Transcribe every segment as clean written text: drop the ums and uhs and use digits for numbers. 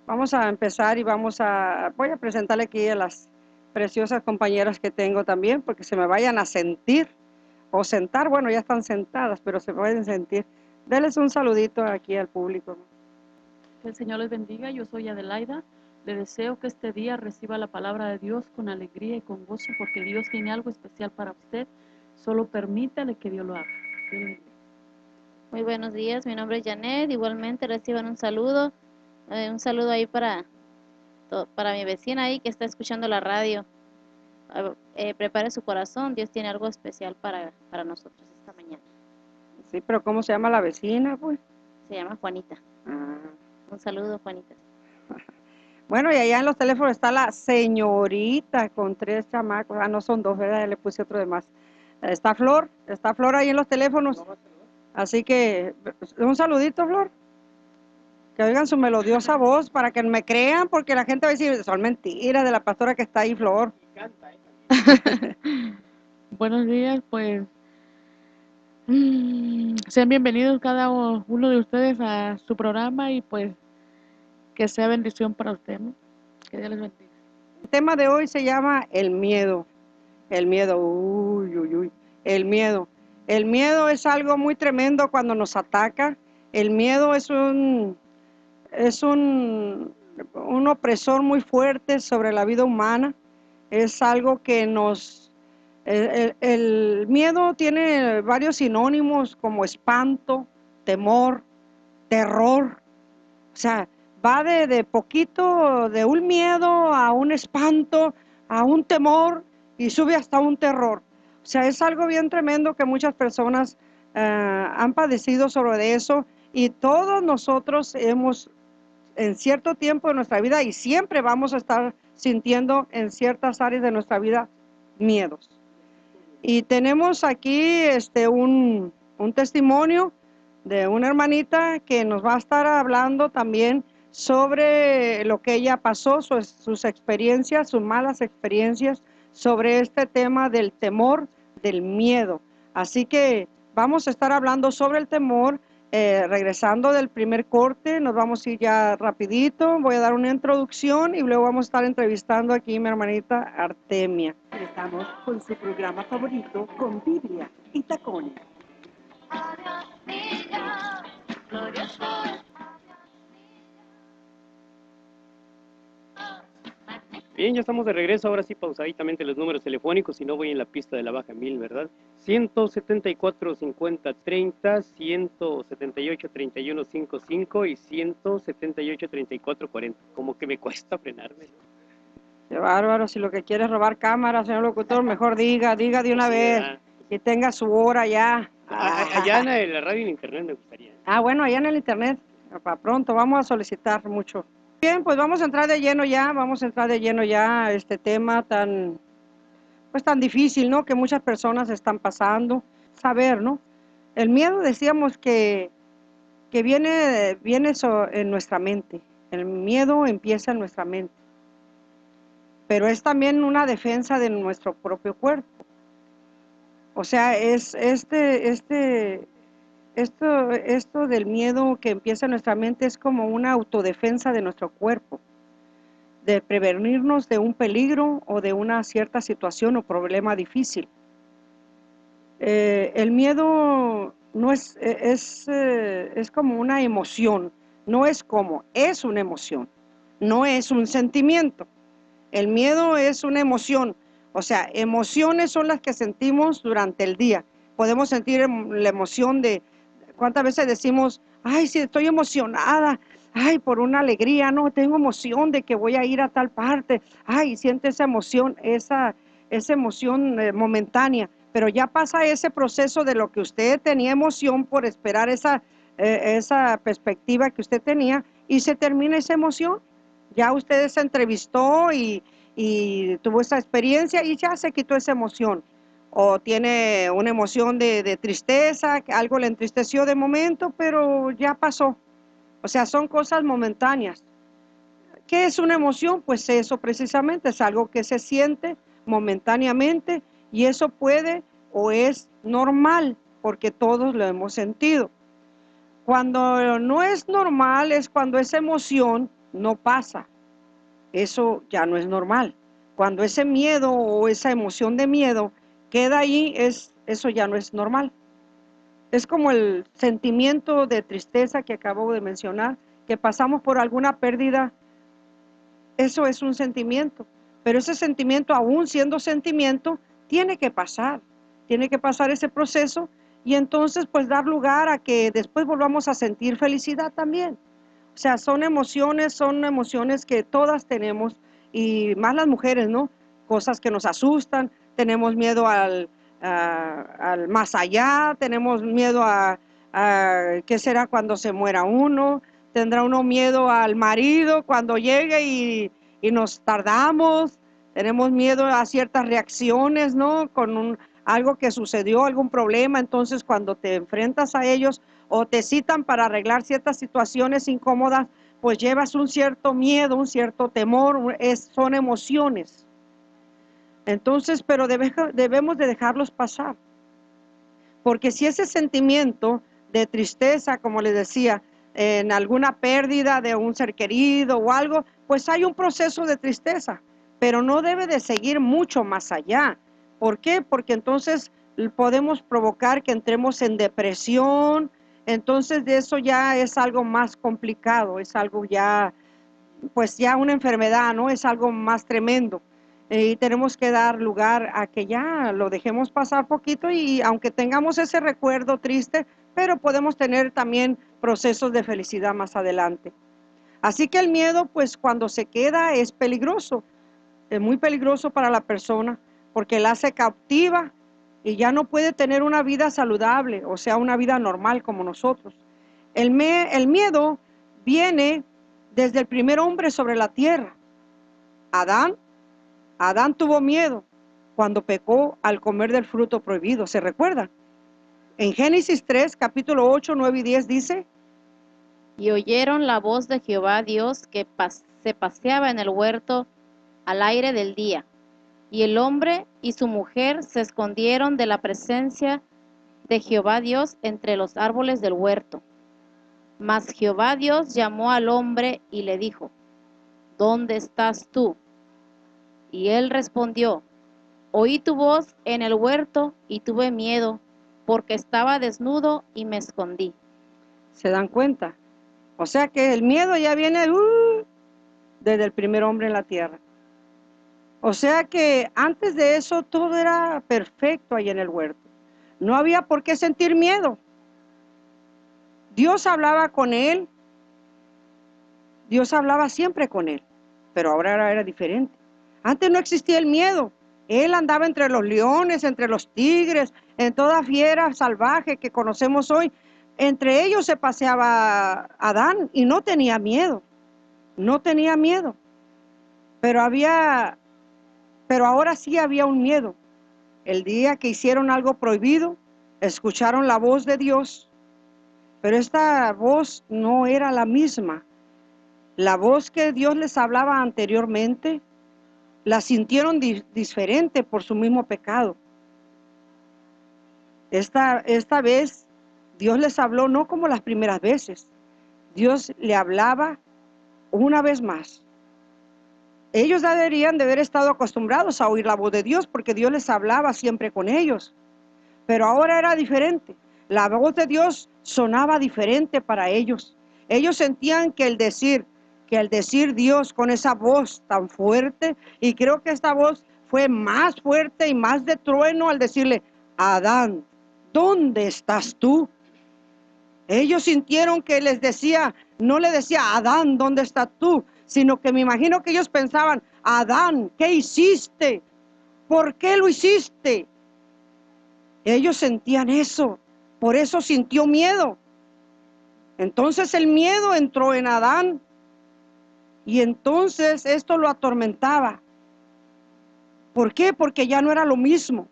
Vamos a empezar y voy a presentarle aquí a las preciosas compañeras que tengo también, porque se me vayan a sentir o sentar, bueno, ya están sentadas, pero se pueden sentir. Denles un saludito aquí al público. Que el Señor les bendiga. Yo soy Adelaida. Le deseo que este día reciba la palabra de Dios con alegría y con gozo, porque Dios tiene algo especial para usted. Solo permítale que Dios lo haga. Dios le bendiga. Muy buenos días, mi nombre es Janet. Igualmente reciban un saludo ahí para mi vecina ahí que está escuchando la radio. Prepare su corazón, Dios tiene algo especial para nosotros esta mañana. Sí, pero ¿cómo se llama la vecina, pues? Se llama Juanita. Ah. Un saludo, Juanita. Bueno, y allá en los teléfonos está la señorita con 3 chamacos. Ah, no son 2, ¿verdad? Ya le puse otro de más. Está Flor ahí en los teléfonos. Así que, un saludito, Flor. Que oigan su melodiosa voz para que me crean, porque la gente va a decir, son mentiras de la pastora que está ahí, Flor. Buenos días, pues sean bienvenidos cada uno de ustedes a su programa y pues que sea bendición para usted, ¿no? Que Dios les bendiga. El tema de hoy se llama el miedo. El miedo, uy, uy, uy. El miedo. El miedo es algo muy tremendo cuando nos ataca. El miedo es un opresor muy fuerte sobre la vida humana. Es algo que el miedo tiene varios sinónimos como espanto, temor, terror. O sea, va de poquito, de un miedo a un espanto, a un temor y sube hasta un terror. O sea, es algo bien tremendo que muchas personas han padecido sobre eso, y todos nosotros hemos en cierto tiempo de nuestra vida y siempre vamos a estar sintiendo en ciertas áreas de nuestra vida miedos. Y tenemos aquí un testimonio de una hermanita que nos va a estar hablando también sobre lo que ella pasó, sus experiencias, sus malas experiencias sobre este tema del temor, del miedo. Así que vamos a estar hablando sobre el temor. Regresando del primer corte, nos vamos a ir ya rapidito, voy a dar una introducción y luego vamos a estar entrevistando aquí a mi hermanita Artemia. Estamos con su programa favorito, con Biblia y tacones. Bien, ya estamos de regreso, ahora sí pausaditamente los números telefónicos, si no voy en la pista de la baja 1000, ¿verdad? 174 50 30, 178 31 55 y 178 34 40. Como que me cuesta frenarme. Qué bárbaro, si lo que quiere es robar cámaras, señor locutor, mejor diga de una vez, y tenga su hora ya. Allá en la radio y en internet me gustaría. Bueno, allá en el internet, para pronto, vamos a solicitar mucho. Bien, pues vamos a entrar de lleno ya a este tema tan difícil, ¿no? Que muchas personas están pasando. Saber, ¿no? El miedo, decíamos que viene en nuestra mente. El miedo empieza en nuestra mente. Pero es también una defensa de nuestro propio cuerpo. O sea, es esto del miedo que empieza en nuestra mente es como una autodefensa de nuestro cuerpo, de prevenirnos de un peligro o de una cierta situación o problema difícil. El miedo no es como una emoción, es una emoción, no es un sentimiento. El miedo es una emoción, o sea, emociones son las que sentimos durante el día. Podemos sentir la emoción de, ¿cuántas veces decimos, ay, sí, estoy emocionada, ay, por una alegría, no, tengo emoción de que voy a ir a tal parte, ay, siente esa emoción, esa emoción momentánea, pero ya pasa ese proceso de lo que usted tenía emoción por esperar esa perspectiva que usted tenía, y se termina esa emoción. Ya usted se entrevistó y tuvo esa experiencia y ya se quitó esa emoción. O tiene una emoción de tristeza, que algo le entristeció de momento, pero ya pasó. O sea, son cosas momentáneas. ¿Qué es una emoción? Pues eso precisamente, es algo que se siente momentáneamente, y eso puede o es normal, porque todos lo hemos sentido. Cuando no es normal es cuando esa emoción no pasa. Eso ya no es normal. Cuando ese miedo o esa emoción de miedo queda ahí, eso ya no es normal. Es como el sentimiento de tristeza que acabo de mencionar, que pasamos por alguna pérdida. Eso es un sentimiento, pero ese sentimiento, aún siendo sentimiento, tiene que pasar ese proceso y entonces pues dar lugar a que después volvamos a sentir felicidad también. O sea, son emociones que todas tenemos y más las mujeres, ¿no? Cosas que nos asustan, tenemos miedo al más allá, tenemos miedo a qué será cuando se muera uno, tendrá uno miedo al marido cuando llegue y nos tardamos, tenemos miedo a ciertas reacciones, ¿no? Con algo que sucedió, algún problema, entonces cuando te enfrentas a ellos o te citan para arreglar ciertas situaciones incómodas, pues llevas un cierto miedo, un cierto temor, son emociones. Entonces, pero debemos de dejarlos pasar, porque si ese sentimiento de tristeza, como les decía, en alguna pérdida de un ser querido o algo, pues hay un proceso de tristeza, pero no debe de seguir mucho más allá. ¿Por qué? Porque entonces podemos provocar que entremos en depresión, entonces de eso ya es algo más complicado, es algo ya, pues ya una enfermedad, ¿no? Es algo más tremendo. Y tenemos que dar lugar a que ya lo dejemos pasar poquito y aunque tengamos ese recuerdo triste, pero podemos tener también procesos de felicidad más adelante. Así que el miedo, pues cuando se queda es peligroso, es muy peligroso para la persona porque la hace cautiva y ya no puede tener una vida saludable, o sea, una vida normal como nosotros. El miedo viene desde el primer hombre sobre la tierra, Adán. Adán tuvo miedo cuando pecó al comer del fruto prohibido, ¿se recuerdan? En Génesis 3, capítulo 8, 9 y 10 dice: Y oyeron la voz de Jehová Dios que se paseaba en el huerto al aire del día. Y el hombre y su mujer se escondieron de la presencia de Jehová Dios entre los árboles del huerto. Mas Jehová Dios llamó al hombre y le dijo: ¿Dónde estás tú? Y él respondió: Oí tu voz en el huerto y tuve miedo, porque estaba desnudo y me escondí. ¿Se dan cuenta? O sea que el miedo ya viene desde el primer hombre en la tierra. O sea que antes de eso todo era perfecto ahí en el huerto. No había por qué sentir miedo. Dios hablaba con él. Dios hablaba siempre con él. Pero ahora era diferente. Antes no existía el miedo. Él andaba entre los leones, entre los tigres, en toda fiera salvaje que conocemos hoy. Entre ellos se paseaba Adán y no tenía miedo. No tenía miedo. Pero ahora sí había un miedo. El día que hicieron algo prohibido, escucharon la voz de Dios, pero esta voz no era la misma. La voz que Dios les hablaba anteriormente, la sintieron diferente por su mismo pecado. Esta vez, Dios les habló no como las primeras veces. Dios le hablaba una vez más. Ellos ya deberían de haber estado acostumbrados a oír la voz de Dios porque Dios les hablaba siempre con ellos. Pero ahora era diferente. La voz de Dios sonaba diferente para ellos. Ellos sentían que al decir Dios con esa voz tan fuerte, y creo que esta voz fue más fuerte y más de trueno al decirle: Adán, ¿dónde estás tú? Ellos sintieron que les decía, no le decía: Adán, ¿dónde estás tú? Sino que me imagino que ellos pensaban: Adán, ¿qué hiciste? ¿Por qué lo hiciste? Ellos sentían eso, por eso sintió miedo. Entonces el miedo entró en Adán y entonces esto lo atormentaba. ¿Por qué? Porque ya no era lo mismo.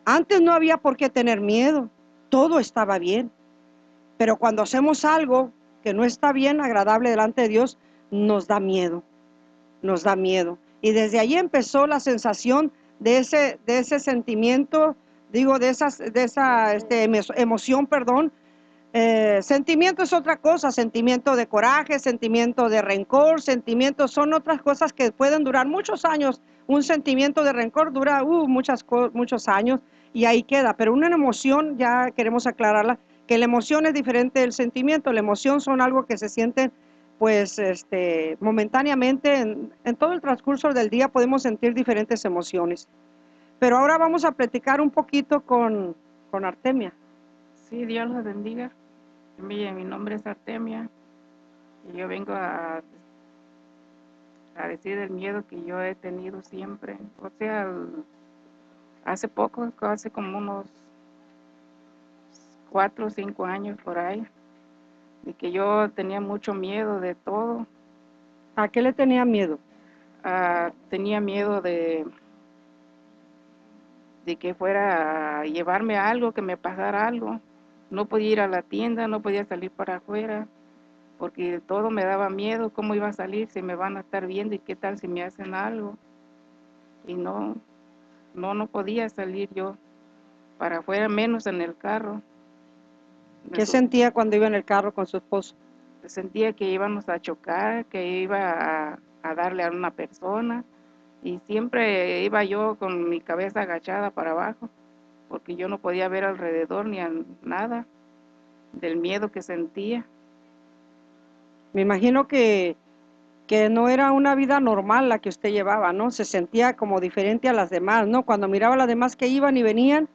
Antes no había por qué tener miedo, todo estaba bien. Pero cuando hacemos algo que no está bien, agradable delante de Dios, nos da miedo, nos da miedo. Y desde ahí empezó la sensación de ese sentimiento, digo, de esa emoción, Sentimiento es otra cosa, sentimiento de coraje, sentimiento de rencor, sentimientos son otras cosas que pueden durar muchos años. Un sentimiento de rencor dura muchos años y ahí queda, pero una emoción, ya queremos aclararla, que la emoción es diferente del sentimiento. La emoción son algo que se sienten pues momentáneamente, en todo el transcurso del día podemos sentir diferentes emociones. Pero ahora vamos a platicar un poquito con Artemia. Sí, Dios los bendiga. Mi nombre es Artemia y yo vengo a decir el miedo que yo he tenido siempre. O sea, hace poco, hace como unos 4 o 5 años por ahí, de que yo tenía mucho miedo de todo. ¿A qué le tenía miedo? Tenía miedo de que fuera a llevarme algo, que me pasara algo. No podía ir a la tienda, no podía salir para afuera, porque todo me daba miedo, cómo iba a salir, si me van a estar viendo y qué tal si me hacen algo. Y no podía salir yo para afuera, menos en el carro. ¿Qué sentía cuando iba en el carro con su esposo? Sentía que íbamos a chocar, que iba a darle a una persona, y siempre iba yo con mi cabeza agachada para abajo, porque yo no podía ver alrededor ni a nada del miedo que sentía. Me imagino que no era una vida normal la que usted llevaba, ¿no? Se sentía como diferente a las demás, ¿no? Cuando miraba a las demás que iban y venían,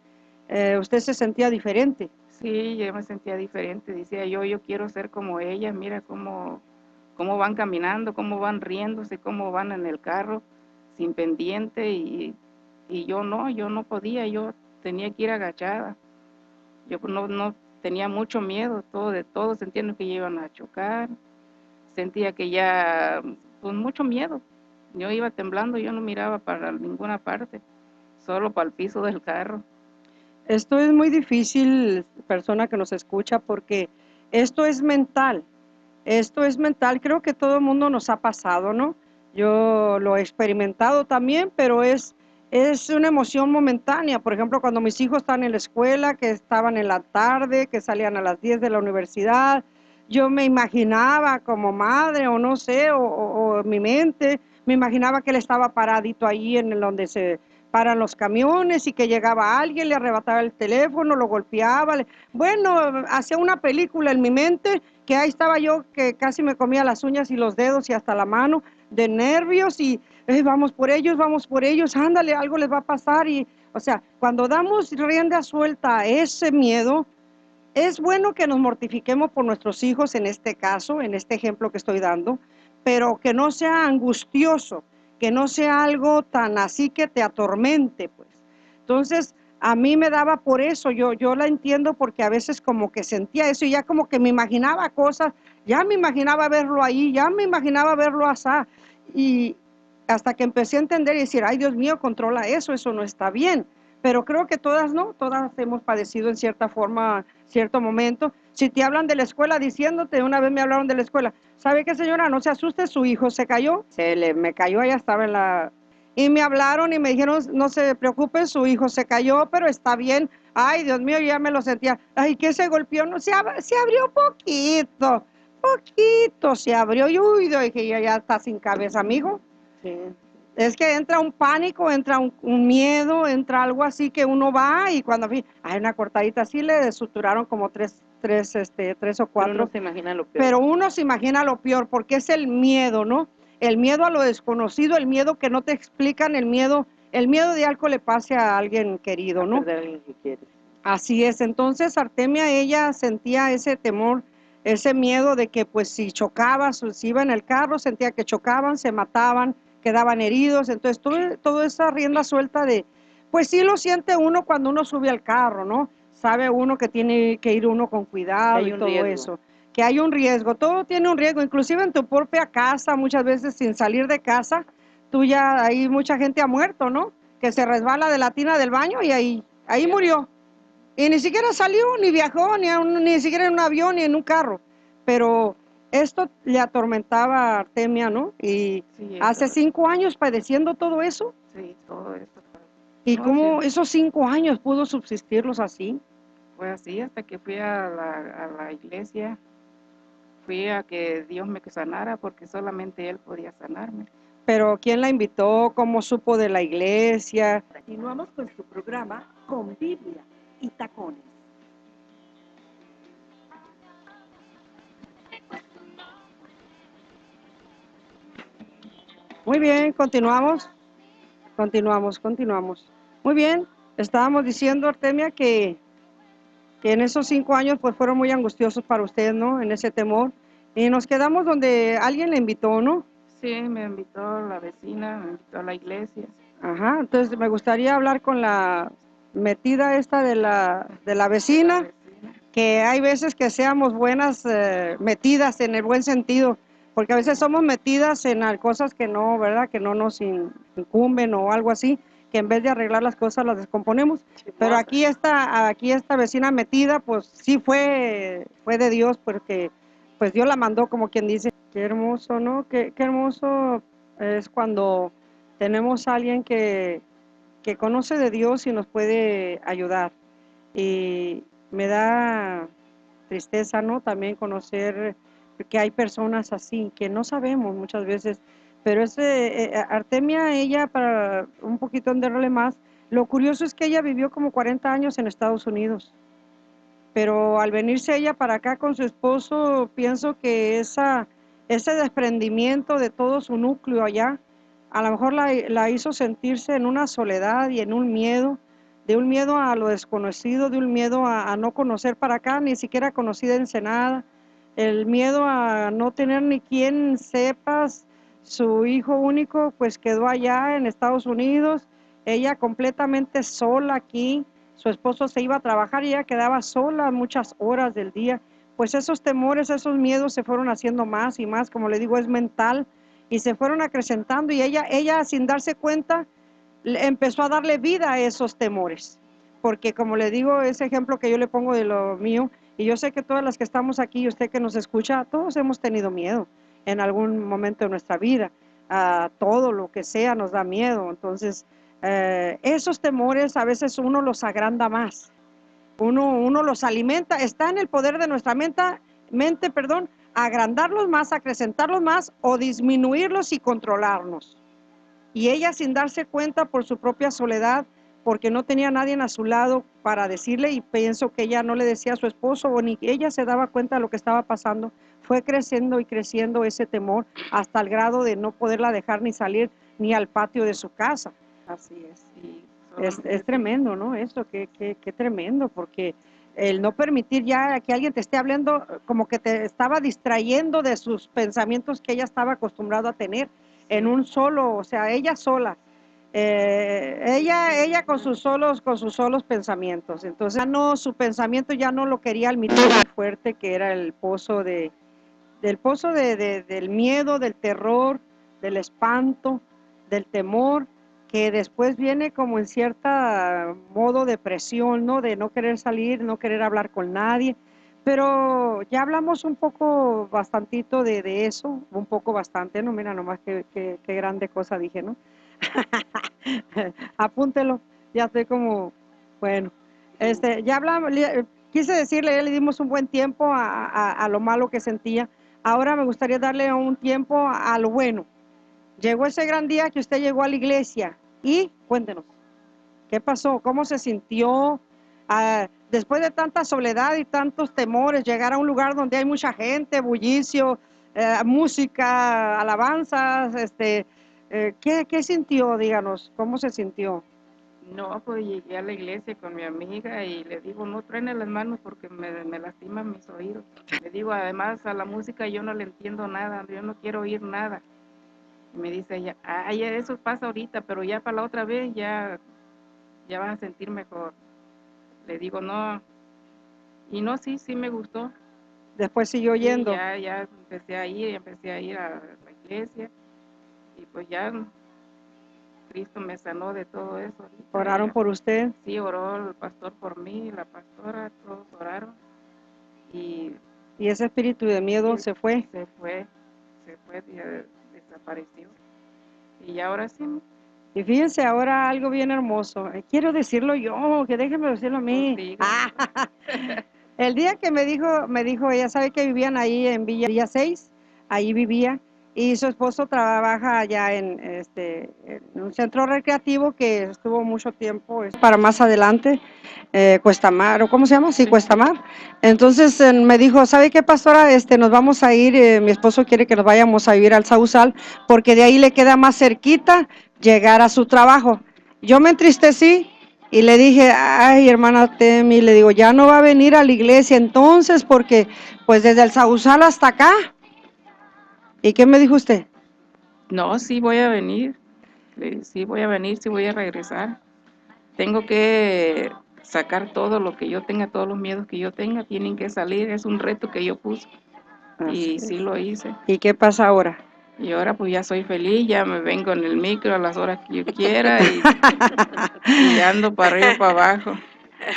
usted se sentía diferente. Sí, yo me sentía diferente, decía yo quiero ser como ellas, mira cómo van caminando, cómo van riéndose, cómo van en el carro sin pendiente, y yo no podía, yo tenía que ir agachada. Yo no tenía mucho miedo, de todo, sentía que ya iban a chocar, sentía que ya, pues mucho miedo. Yo iba temblando, yo no miraba para ninguna parte, solo para el piso del carro. Esto es muy difícil, persona que nos escucha, porque esto es mental. Esto es mental, creo que todo el mundo nos ha pasado, ¿no? Yo lo he experimentado también, pero es una emoción momentánea. Por ejemplo, cuando mis hijos están en la escuela, que estaban en la tarde, que salían a las 10 de la universidad, yo me imaginaba como madre, o no sé, o en mi mente, me imaginaba que él estaba paradito ahí en donde se paran los camiones y que llegaba alguien, le arrebataba el teléfono, lo golpeaba. Bueno, hacía una película en mi mente, que ahí estaba yo que casi me comía las uñas y los dedos y hasta la mano de nervios y vamos por ellos, ándale, algo les va a pasar. Y, o sea, cuando damos rienda suelta a ese miedo, es bueno que nos mortifiquemos por nuestros hijos en este caso, en este ejemplo que estoy dando, pero que no sea angustioso, que no sea algo tan así que te atormente, pues. Entonces, a mí me daba por eso, yo la entiendo porque a veces como que sentía eso y ya como que me imaginaba cosas, ya me imaginaba verlo ahí, ya me imaginaba verlo así, y hasta que empecé a entender y decir, ay Dios mío, controla eso no está bien. Pero creo que todas hemos padecido en cierta forma, cierto momento. Si te hablan de la escuela diciéndote, una vez me hablaron de la escuela, ¿sabe qué señora? No se asuste, su hijo se cayó, me cayó, ella estaba en la... Y me hablaron y me dijeron, no se preocupe, su hijo se cayó, pero está bien. Ay, Dios mío, yo ya me lo sentía. Ay, ¿qué se golpeó? No, se abrió poquito se abrió. Y uy, dije, ya está sin cabeza, amigo. Sí. Es que entra un pánico, entra un miedo, entra algo así que uno va y cuando hay una cortadita así, le suturaron como tres o cuatro. Pero uno se imagina lo peor. Pero uno se imagina lo peor porque es el miedo, ¿no? El miedo a lo desconocido, el miedo que no te explican, el miedo de algo le pase a alguien querido, ¿no? Perder a alguien que quieres. Así es. Entonces Artemia, ella sentía ese temor, ese miedo de que pues si chocaba, si iba en el carro, sentía que chocaban, se mataban, quedaban heridos. Entonces toda esa rienda suelta de, pues sí lo siente uno cuando uno sube al carro, ¿no? Sabe uno que tiene que ir uno con cuidado y todo eso. Que hay un riesgo, todo tiene un riesgo, inclusive en tu propia casa, muchas veces sin salir de casa, tú ya, hay mucha gente ha muerto, ¿no? Que se resbala de la tina del baño y ahí murió. Y ni siquiera salió, ni viajó, ni siquiera en un avión, ni en un carro. Pero esto le atormentaba a Artemia, ¿no? Y Sí, hace 5 años padeciendo todo eso. Sí, todo eso. ¿Y No, cómo sí. esos 5 años pudo subsistirlos así? fue así hasta que fui a la iglesia, fui a que Dios me sanara porque solamente Él podía sanarme. Pero ¿quién la invitó? ¿Cómo supo de la iglesia? Continuamos con su programa Con Biblia y Tacones. Muy bien, continuamos. Muy bien, estábamos diciendo, Artemia, que en esos 5 años pues fueron muy angustiosos para usted, ¿no? En ese temor. Y nos quedamos donde alguien le invitó, ¿no? Sí, me invitó la vecina, me invitó a la iglesia. Ajá, entonces me gustaría hablar con la metida esta de la vecina, que hay veces que seamos buenas metidas en el buen sentido, porque a veces somos metidas en cosas que no, ¿verdad? Que no nos incumben o algo así, que en vez de arreglar las cosas las descomponemos. Pero aquí esta vecina metida, pues sí fue de Dios, porque pues Dios la mandó, como quien dice. Qué hermoso, ¿no? Qué hermoso es cuando tenemos a alguien que conoce de Dios y nos puede ayudar. Y me da tristeza, ¿no? También conocer que hay personas así, que no sabemos muchas veces. Pero Artemia, ella, para un poquito entenderle más, lo curioso es que ella vivió como 40 años en Estados Unidos. Pero al venirse ella para acá con su esposo, pienso que ese desprendimiento de todo su núcleo allá, a lo mejor la hizo sentirse en una soledad y en un miedo, de un miedo a lo desconocido, de un miedo a no conocer para acá, ni siquiera conocida Ensenada, el miedo a no tener ni quien sepas, su hijo único pues quedó allá en Estados Unidos, ella completamente sola aquí, su esposo se iba a trabajar y ella quedaba sola muchas horas del día. Pues esos temores, esos miedos se fueron haciendo más y más, como le digo, es mental, y se fueron acrecentando y ella sin darse cuenta empezó a darle vida a esos temores. Porque como le digo, ese ejemplo que yo le pongo de lo mío, y yo sé que todas las que estamos aquí y usted que nos escucha, todos hemos tenido miedo en algún momento de nuestra vida. A todo lo que sea nos da miedo. Entonces, esos temores a veces uno los agranda más, uno los alimenta, está en el poder de nuestra mente, agrandarlos más, acrecentarlos más o disminuirlos y controlarnos. Y ella sin darse cuenta por su propia soledad, porque no tenía nadie a su lado para decirle, y pienso que ella no le decía a su esposo, o ni ella se daba cuenta de lo que estaba pasando, fue creciendo y creciendo ese temor hasta el grado de no poderla dejar ni salir ni al patio de su casa. Así es. Y Es solamente tremendo, ¿no? Esto, qué tremendo, porque el no permitir ya que alguien te esté hablando, como que te estaba distrayendo de sus pensamientos que ella estaba acostumbrada a tener en un solo, o sea, ella sola. Ella con sus solos pensamientos. Entonces, ya no, su pensamiento ya no lo quería admitir tan fuerte, que era el pozo del miedo, del terror, del espanto, del temor, que después viene como en cierta modo depresión, ¿no? De no querer salir, no querer hablar con nadie. Pero ya hablamos un poco bastantito de eso, un poco bastante, no, mira nomás qué grande cosa dije, ¿no? Apúntelo, ya estoy como, bueno, ya hablamos, quise decirle, ya le dimos un buen tiempo a lo malo que sentía. Ahora me gustaría darle un tiempo a lo bueno. Llegó ese gran día que usted llegó a la iglesia y cuéntenos, ¿qué pasó? ¿Cómo se sintió? Después de tanta soledad y tantos temores, llegar a un lugar donde hay mucha gente, bullicio, música, alabanzas, ¿qué sintió? Díganos, ¿cómo se sintió? no, pues llegué a la iglesia con mi amiga y le digo, no truene las manos porque me lastiman mis oídos. Le digo, además a la música yo no le entiendo nada, yo no quiero oír nada. Y me dice ella, ay, eso pasa ahorita, pero ya para la otra vez ya vas a sentir mejor. Le digo, no, y no, sí me gustó. Después siguió Sí, yendo. ya empecé a ir a la iglesia y pues ya Cristo me sanó de todo eso. Ahorita Oraron ya. por usted. Sí, oró el pastor por mí, la pastora, todos oraron y Y ese espíritu de miedo sí, se fue. se fue, desapareció. Y ahora sí, Y fíjense ahora algo bien hermoso. Quiero decirlo yo, que déjenme decirlo a mí. Pues, Ah, el día que me dijo, ella sabe que vivían ahí en Villa 6, ahí vivía, y su esposo trabaja allá en un centro recreativo que estuvo mucho tiempo, es para más adelante, Cuestamar, ¿o cómo se llama? Sí, Cuestamar. Entonces me dijo, ¿sabe qué, pastora? Nos vamos a ir, mi esposo quiere que nos vayamos a vivir al Sausal, porque de ahí le queda más cerquita llegar a su trabajo. Yo me entristecí y le dije, ay, hermana Temi, le digo, ya no va a venir a la iglesia entonces, porque pues desde el Sausal hasta acá. ¿Y qué me dijo usted? no, sí voy a venir. Sí voy a venir, sí voy a regresar. Tengo que sacar todo lo que yo tenga, todos los miedos que yo tenga, tienen que salir. Es un reto que yo puse Así y es. sí lo hice. ¿Y qué pasa ahora? Y ahora pues ya soy feliz, ya me vengo en el micro a las horas que yo quiera y ando para arriba, para abajo.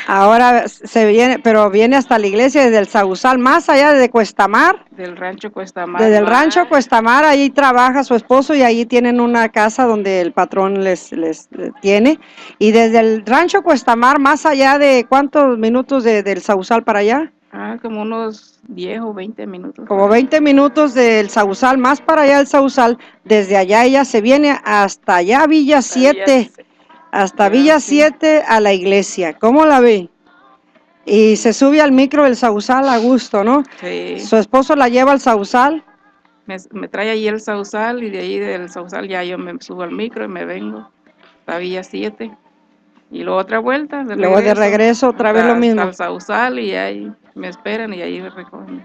Ahora se viene, pero viene hasta la iglesia desde el Sausal, más allá de Cuestamar. Del rancho Cuestamar. Desde el rancho Cuestamar, ahí trabaja su esposo y ahí tienen una casa donde el patrón les tiene. Y desde el rancho Cuestamar, más allá de ¿cuántos minutos del Sausal para allá? Como unos 10 o 20 minutos. Como 20 minutos del Sausal, más para allá del Sausal. Desde allá ella se viene hasta allá, Villa 7, hasta Villa 7 a la iglesia. ¿Cómo la ve? Y se sube al micro del Sausal a gusto, ¿no? Sí. Su esposo la lleva al Sausal. Me trae ahí el Sausal y de ahí del Sausal ya yo me subo al micro y me vengo a Villa 7. Y luego otra vuelta, Luego de regreso otra vez lo mismo. Hasta el Sausal y ahí me esperan y ahí me recogen.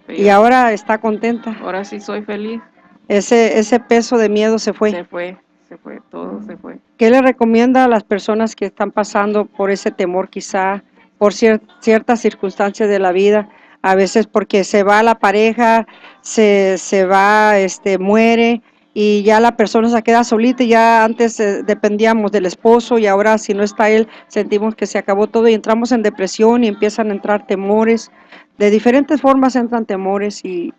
Y ahora está contenta. Ahora sí soy feliz. Ese peso de miedo se fue. Se fue, todo se fue. ¿Qué le recomienda a las personas que están pasando por ese temor, quizá por ciertas circunstancias de la vida? A veces porque se va la pareja, se va, muere y ya la persona se queda solita. Y ya antes dependíamos del esposo y ahora si no está él sentimos que se acabó todo y entramos en depresión y empiezan a entrar temores. De diferentes formas entran temores. ¿Y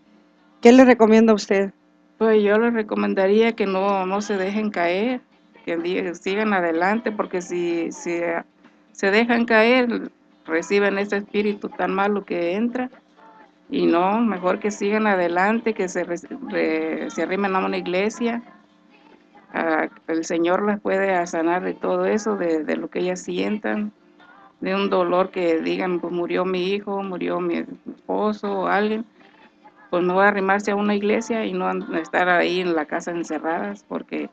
qué le recomienda a usted? Pues yo les recomendaría que no se dejen caer, que sigan adelante, porque si se dejan caer, reciben ese espíritu tan malo que entra, y no, mejor que sigan adelante, que se arrimen a una iglesia. El Señor las puede sanar de todo eso, de lo que ellas sientan, de un dolor que digan, pues murió mi hijo, murió mi esposo o alguien. Pues no va a arrimarse a una iglesia y no estar ahí en la casa encerradas porque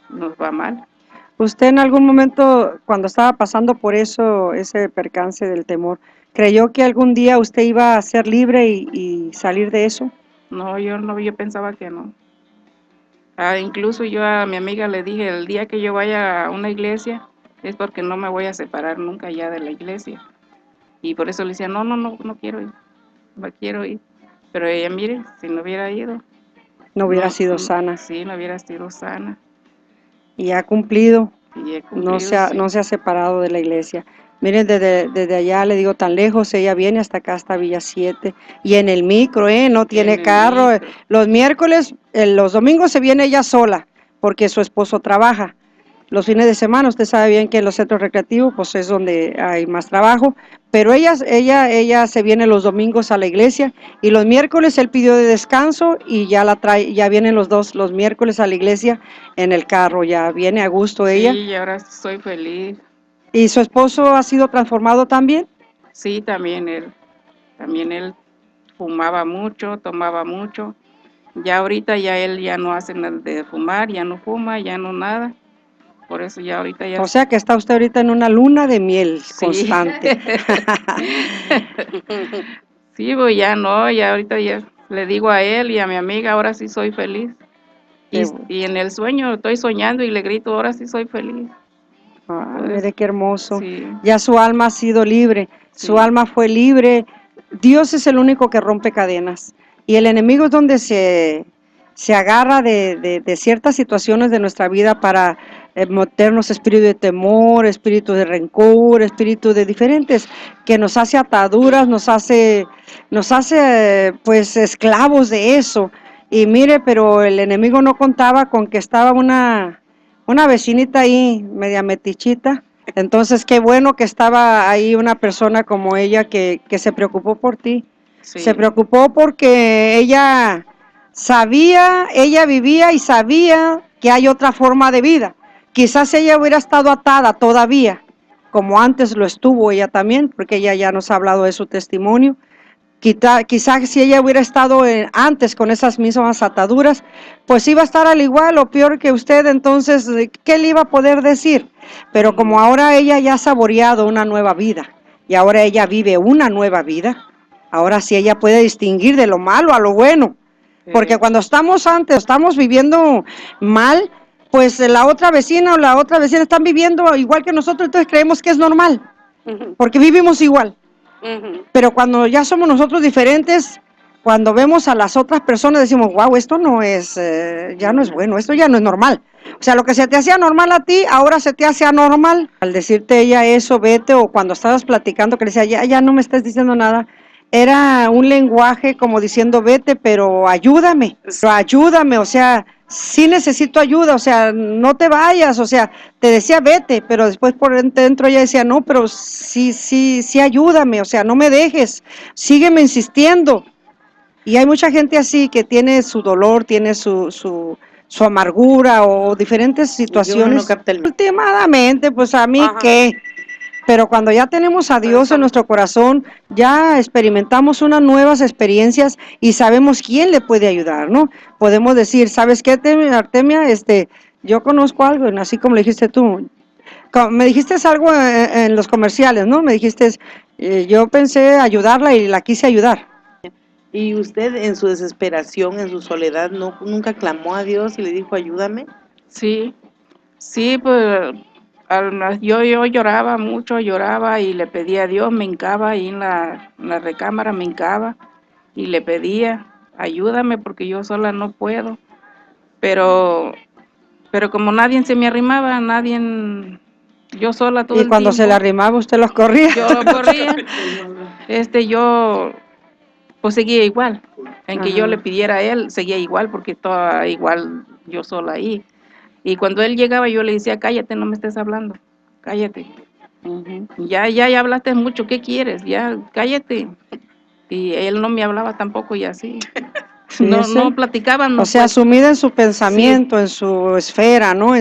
nos va mal. ¿Usted en algún momento, cuando estaba pasando por eso, ese percance del temor, creyó que algún día usted iba a ser libre y salir de eso? No, yo pensaba que no. Incluso yo a mi amiga le dije, el día que yo vaya a una iglesia es porque no me voy a separar nunca ya de la iglesia. Y por eso le decía, no quiero ir, no quiero ir. Pero ella, mire, si no hubiera ido. No hubiera sido sana. Sí, no hubiera sido sana. Y ha cumplido. Y he cumplido, no se ha separado de la iglesia. Miren, desde allá, le digo, tan lejos, ella viene hasta acá, hasta Villa 7. Y en el micro, no tiene carro. Los miércoles, los domingos se viene ella sola, porque su esposo trabaja. Los fines de semana, usted sabe bien que en los centros recreativos pues es donde hay más trabajo, pero ella se viene los domingos a la iglesia y los miércoles él pidió de descanso y ya la trae, ya vienen los miércoles a la iglesia en el carro, ya viene a gusto ella. Sí, y ahora soy feliz. ¿Y su esposo ha sido transformado también? Sí, también él fumaba mucho, tomaba mucho. Ya ahorita él ya no hace nada de fumar, ya no fuma, ya no nada. Por eso ya ahorita ya... O sea que está usted ahorita en una luna de miel constante. Sí, pues ya no, ya ahorita ya le digo a él y a mi amiga, ahora sí soy feliz. Y en el sueño estoy soñando y le grito, ahora sí soy feliz. Mire qué hermoso. Sí. Ya su alma ha sido libre, su alma fue libre. Dios es el único que rompe cadenas. Y el enemigo es donde se agarra de ciertas situaciones de nuestra vida para meternos espíritu de temor, espíritu de rencor, espíritu de diferentes, que nos hace ataduras, nos hace pues esclavos de eso. Y mire, pero el enemigo no contaba con que estaba una una vecinita ahí, media metichita. Entonces, qué bueno que estaba ahí una persona como ella que se preocupó por ti. Sí. Se preocupó porque ella sabía, ella vivía y sabía que hay otra forma de vida. Quizás ella hubiera estado atada todavía, como antes lo estuvo ella también, porque ella ya nos ha hablado de su testimonio. Quizás si ella hubiera estado antes con esas mismas ataduras, pues iba a estar al igual o peor que usted, entonces, ¿qué le iba a poder decir? Pero como ahora ella ya ha saboreado una nueva vida y ahora ella vive una nueva vida, ahora sí ella puede distinguir de lo malo a lo bueno. Porque cuando estamos viviendo mal, pues la otra vecina o la otra vecina están viviendo igual que nosotros, entonces creemos que es normal, porque vivimos igual. Pero cuando ya somos nosotros diferentes, cuando vemos a las otras personas decimos, wow, esto no es, ya no es bueno, esto ya no es normal. O sea, lo que se te hacía normal a ti, ahora se te hace anormal. Al decirte ella eso, vete, o cuando estabas platicando que le decía, ya no me estás diciendo nada, era un lenguaje como diciendo, vete, pero ayúdame, o sea, sí necesito ayuda, o sea, no te vayas, o sea, te decía vete, pero después por dentro ella decía, no, pero sí ayúdame, o sea, no me dejes, sígueme insistiendo. Y hay mucha gente así que tiene su dolor, tiene su amargura o diferentes situaciones. Últimamente, pues a mí qué. Pero cuando ya tenemos a Dios en nuestro corazón, ya experimentamos unas nuevas experiencias y sabemos quién le puede ayudar, ¿no? Podemos decir, ¿sabes qué, Artemia? Yo conozco algo, así como le dijiste tú. Me dijiste algo en los comerciales, ¿no? Me dijiste, yo pensé ayudarla y la quise ayudar. ¿Y usted en su desesperación, en su soledad, nunca clamó a Dios y le dijo, ayúdame? Sí, pues yo lloraba mucho, lloraba y le pedía a Dios, me hincaba ahí en la recámara, me hincaba y le pedía, ayúdame porque yo sola no puedo. Pero como nadie se me arrimaba, yo sola todo el tiempo. Y cuando se le arrimaba, usted los corría. Yo lo corría. Yo pues seguía igual. En que yo le pidiera a él, seguía igual porque estaba igual yo sola ahí. Y cuando él llegaba yo le decía, cállate, no me estés hablando, cállate. Ya hablaste mucho, ¿qué quieres? Ya, cállate. Y él no me hablaba tampoco y así. No platicábamos. O sea, pues. sumida en su pensamiento, en su esfera, ¿no?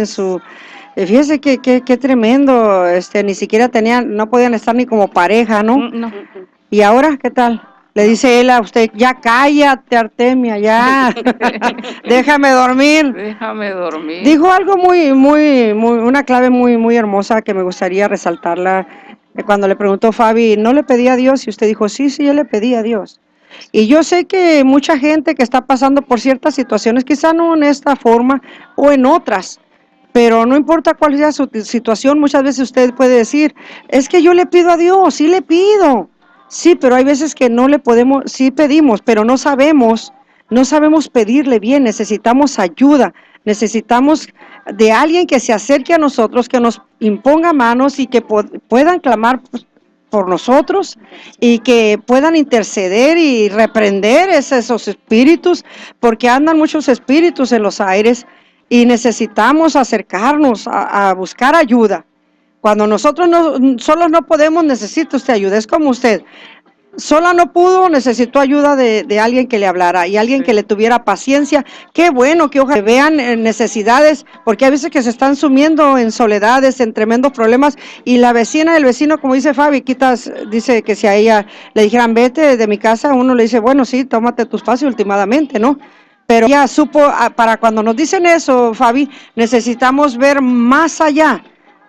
Fíjese qué tremendo, ni siquiera no podían estar ni como pareja, ¿no? No. ¿Y ahora qué tal? Le dice él a usted, ya cállate, Artemia, ya, déjame dormir. Déjame dormir. Dijo algo una clave muy hermosa que me gustaría resaltarla. Cuando le preguntó Fabi, ¿no le pedí a Dios? Y usted dijo, sí, yo le pedí a Dios. Y yo sé que mucha gente que está pasando por ciertas situaciones, quizá no en esta forma o en otras, pero no importa cuál sea su situación, muchas veces usted puede decir, es que yo le pido a Dios, sí le pido. Sí, pero hay veces que no le podemos, sí pedimos, pero no sabemos pedirle bien, necesitamos ayuda, necesitamos de alguien que se acerque a nosotros, que nos imponga manos y que puedan clamar por nosotros y que puedan interceder y reprender esos espíritus, porque andan muchos espíritus en los aires y necesitamos acercarnos a buscar ayuda. Cuando nosotros solos no podemos, necesita usted ayuda, es como usted. Sola no pudo, necesitó ayuda de alguien que le hablara y alguien que le tuviera paciencia. Qué bueno que ojalá vean necesidades, porque hay veces que se están sumiendo en soledades, en tremendos problemas, y la vecina del vecino, como dice Fabi, dice que si a ella le dijeran vete de mi casa, uno le dice, bueno, sí, tómate tu espacio últimamente, ¿no? Pero ella supo, para cuando nos dicen eso, Fabi, necesitamos ver más allá.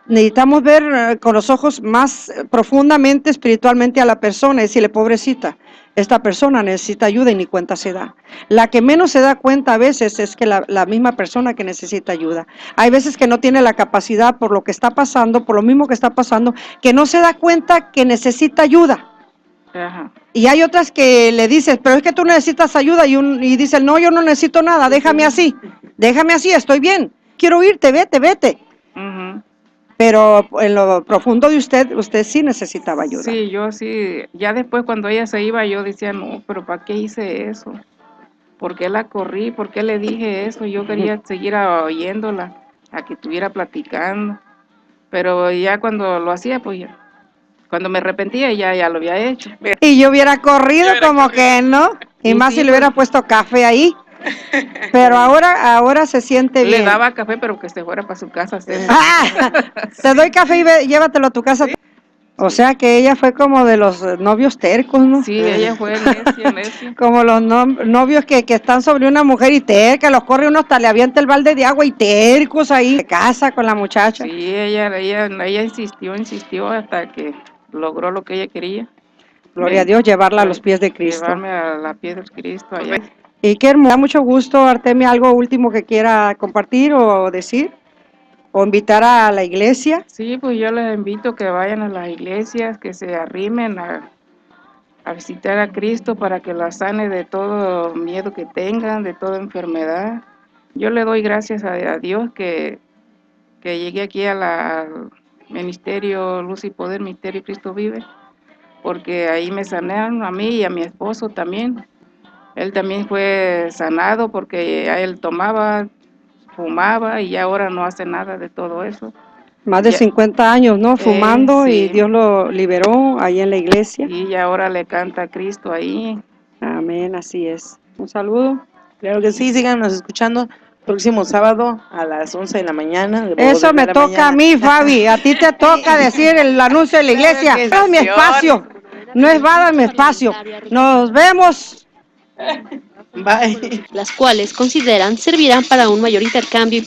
Necesitamos ver con los ojos más profundamente, espiritualmente a la persona y decirle, pobrecita, esta persona necesita ayuda y ni cuenta se da. La que menos se da cuenta a veces es que la misma persona que necesita ayuda. Hay veces que no tiene la capacidad por lo que está pasando, por lo mismo que está pasando, que no se da cuenta que necesita ayuda. Ajá. Y hay otras que le dices, pero es que tú necesitas ayuda y dicen, no, yo no necesito nada, déjame así, estoy bien, quiero irte, vete. Pero en lo profundo de usted sí necesitaba ayuda. Sí, yo sí. Ya después cuando ella se iba, yo decía, no, pero ¿para qué hice eso? ¿Por qué la corrí? ¿Por qué le dije eso? Yo quería seguir oyéndola. a que estuviera platicando. Pero ya cuando lo hacía, pues ya, cuando me arrepentía ya lo había hecho. Y yo hubiera corrido como que no, y Sí, más sí, si le hubiera pues. puesto café ahí. Pero ahora se siente Le bien. daba café, pero que se fuera para su casa a hacer. Ah, te doy café y llévatelo a tu casa. O sea que ella fue como de los novios tercos, ¿no? Sí, ella fue necia. Como los novios que están sobre una mujer y terca, los corre uno hasta le avienta el balde de agua y tercos ahí. Se casa con la muchacha. Sí, ella insistió hasta que logró lo que ella quería. Gloria a Dios, llevarla a los pies de Cristo. Llevarme a la pies de Cristo allá. Y qué hermoso. Me da mucho gusto, Artemia, algo último que quiera compartir o decir, o invitar a la iglesia. Sí, pues yo les invito que vayan a las iglesias, que se arrimen a visitar a Cristo para que la sane de todo miedo que tengan, de toda enfermedad. Yo le doy gracias a Dios que llegué aquí al Ministerio Luz y Poder, Ministerio Cristo Vive, porque ahí me sanaron a mí y a mi esposo también. Él también fue sanado porque a él tomaba, fumaba y ahora no hace nada de todo eso. Más de Ya, 50 años, ¿no? Fumando sí. y Dios lo liberó ahí en la iglesia. Y ahora le canta a Cristo ahí. Amén, así es. Un saludo. Claro que sí, síganos escuchando próximo sábado a las 11 de la mañana. de Eso Voz de me la toca Mañana. a mí, Fabi. A ti te toca decir el anuncio de la iglesia. Claro que No es mi sí. espacio. No es nada mi espacio. Nos vemos. Bye. las cuales consideran servirán para un mayor intercambio y